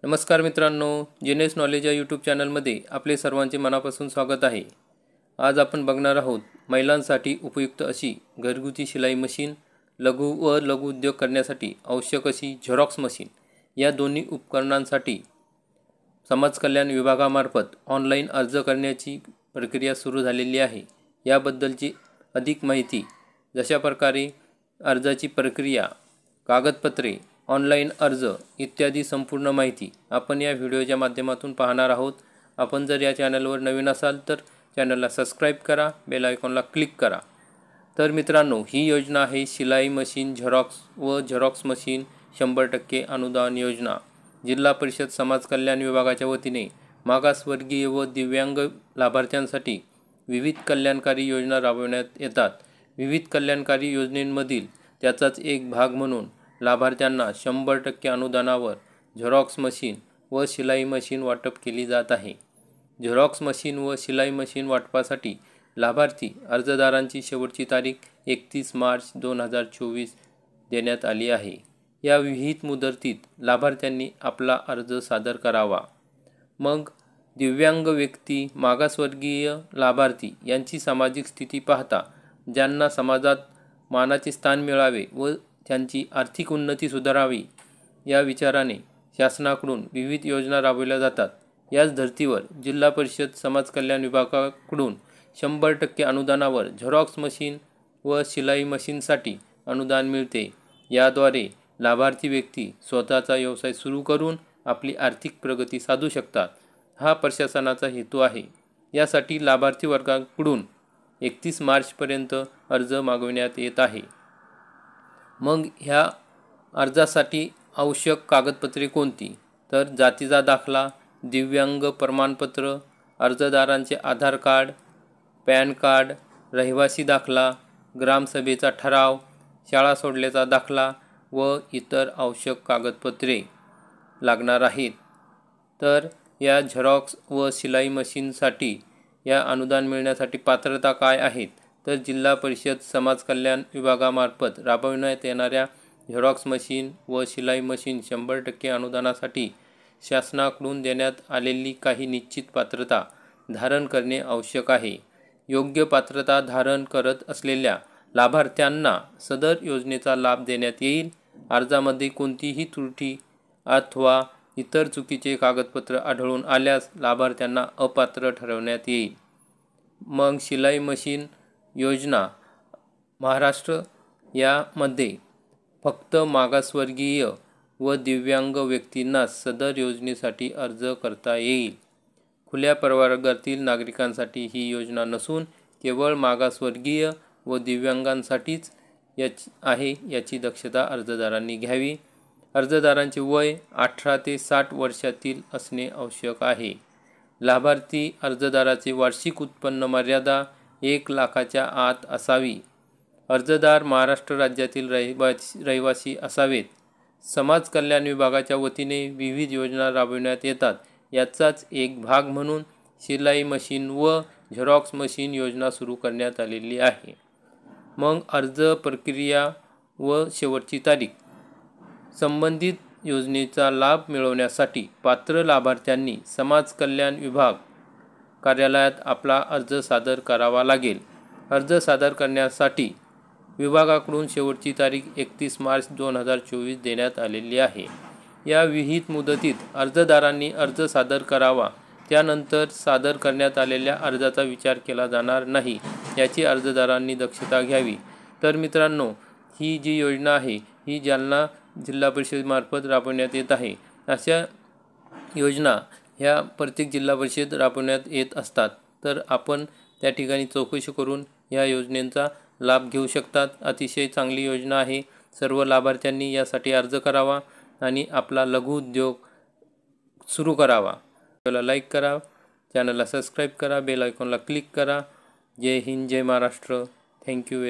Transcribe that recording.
नमस्कार मित्रांनो, genius knowledge या यूट्यूब चॅनलमध्ये आपले सर्वांचे मनापासून स्वागत आहे। आज आपण बघणार आहोत महिलांसाठी उपयुक्त अशी घरगुती शिलाई मशीन, लघु व लघु उद्योग करण्यासाठी आवश्यक अशी झेरॉक्स मशीन या दोन्ही उपकरणांसाठी समाज कल्याण विभागामार्फत ऑनलाईन अर्ज करण्याची प्रक्रिया सुरू झालेली आहे। याबद्दलची अधिक माहिती, जशा प्रकारे अर्जाची प्रक्रिया, कागदपत्रे, ऑनलाईन अर्ज इत्यादी संपूर्ण माहिती आपण या व्हिडिओच्या माध्यमातून पाहणार आहोत। आपण जर या चॅनलवर नवीन असाल तर चॅनलला सबस्क्राईब करा, बेल आयकॉनला क्लिक करा। तर मित्रांनो, ही योजना आहे शिलाई मशीन झेरॉक्स व झेरॉक्स मशीन 100% अनुदान योजना। जिल्हा परिषद समाज कल्याण विभागाच्या वतीने मागासवर्गीय व दिव्यांग लाभार्थ्यांसाठी विविध कल्याणकारी योजना राबविण्यात येतात। विविध कल्याणकारी योजनेंमधील त्याचाच एक भाग म्हणून लाभार्थ्यांना 100% अनुदानावर झेरॉक्स मशीन व शिलाई मशीन वाटप केली जात आहे। झेरॉक्स मशीन व शिलाई मशीन वाटपासाठी लाभार्थी अर्जदारांची शेवटची तारीख 31 मार्च 2024 देण्यात आली आहे। या विहित मुदतीत लाभार्थ्यांनी आपला अर्ज सादर करावा। मग दिव्यांग व्यक्ती, मागासवर्गीय लाभार्थी यांची सामाजिक स्थिती पाहता ज्यांना समाजात मानाचे स्थान मिळावे व त्यांची आर्थिक उन्नती सुधारावी या विचाराने शासनाकडून विविध योजना राबवल्या जातात। याच धर्तीवर जिल्हा परिषद समाज कल्याण विभागाकडून 100% अनुदानावर झेरॉक्स मशीन व शिलाई मशीनसाठी अनुदान मिळते। याद्वारे लाभार्थी व्यक्ती स्वतःचा व्यवसाय सुरू करून आपली आर्थिक प्रगती साधू शकतात। हा प्रशासनाचा हेतू आहे। यासाठी लाभार्थी वर्गाकडून 31 मार्चपर्यंत अर्ज मागविण्यात येत आहे। मग ह्या अर्जासाठी आवश्यक कागदपत्रे कोणती? तर जातीचा दाखला, दिव्यांग प्रमाणपत्र, अर्जदारांचे आधार कार्ड, पॅन कार्ड, रहिवासी दाखला, ग्रामसभेचा ठराव, शाळा सोडल्याचा दाखला व इतर आवश्यक कागदपत्रे लागणार आहेत। तर या झेरॉक्स व शिलाई मशीनसाठी या अनुदान मिळण्यासाठी पात्रता काय आहेत? तर जिल्हा परिषद समाज कल्याण विभागामार्फत राबविण्यात येणाऱ्या झेरॉक्स मशीन व शिलाई मशीन 100% अनुदानासाठी शासनाकडून देण्यात आलेली काही निश्चित पात्रता धारण करणे आवश्यक आहे। योग्य पात्रता धारण करत असलेल्या लाभार्थ्यांना सदर योजनेचा लाभ देण्यात येईल। अर्जामध्ये कोणतीही त्रुटी अथवा इतर चुकीचे कागदपत्र आढळून आल्यास लाभार्थ्यांना अपात्र ठरवण्यात येईल। मग शिलाई मशीन योजना महाराष्ट्र यामध्ये फक्त मागासवर्गीय व दिव्यांग व्यक्तींनाच सदर योजनेसाठी अर्ज करता येईल। खुल्या प्रवर्गातील नागरिकांसाठी ही योजना नसून केवळ मागासवर्गीय व दिव्यांगांसाठीच आहे याची दक्षता अर्जदारांनी घ्यावी। अर्जदारांचे वय 18 ते 60 वर्षातील असणे आवश्यक आहे। लाभार्थी अर्जदाराचे वार्षिक उत्पन्न मर्यादा 1 लाखाच्या आत असावी। अर्जदार महाराष्ट्र राज्यातील रहिवासी असावेत। समाज कल्याण विभागाच्या वतीने विविध योजना राबविण्यात येतात। याचाच एक भाग म्हणून शिलाई मशीन व झेरॉक्स मशीन योजना सुरू करण्यात आलेली आहे। मग अर्ज प्रक्रिया व शेवटची तारीख। संबंधित योजनेचा लाभ मिळवण्यासाठी पात्र लाभार्थ्यांनी समाज कल्याण विभाग कार्यालयात आपला अर्ज सादर करावा लागेल। अर्ज सादर करण्यासाठी विभागाकडून शेवटची तारीख 31 मार्च 2024 देण्यात आलेली आहे। या विहित मुदतीत अर्जदारांनी अर्ज सादर करावा। त्यानंतर सादर करण्यात आलेल्या अर्जाचा विचार केला जाणार नाही याची अर्जदारांनी दक्षता घ्यावी। तर मित्रांनो, ही जी योजना आहे ही जालना जिल्हा परिषदेमार्फत राबवण्यात येत आहे। अशा योजना ह्या प्रत्येक जिल्हा परिषद राबवण्यात येत असतात। तर आपण त्या ठिकाणी चौकशी करून ह्या योजनेचा लाभ घेऊ शकतात। अतिशय चांगली योजना आहे। सर्व लाभार्थ्यांनी यासाठी अर्ज करावा आणि आपला लघु उद्योग सुरू करावा। व्हिडिओला लाईक करा, चॅनलला सबस्क्राईब करा, बेल आयकॉनला क्लिक करा। जय हिंद, जय महाराष्ट्र। Thank you very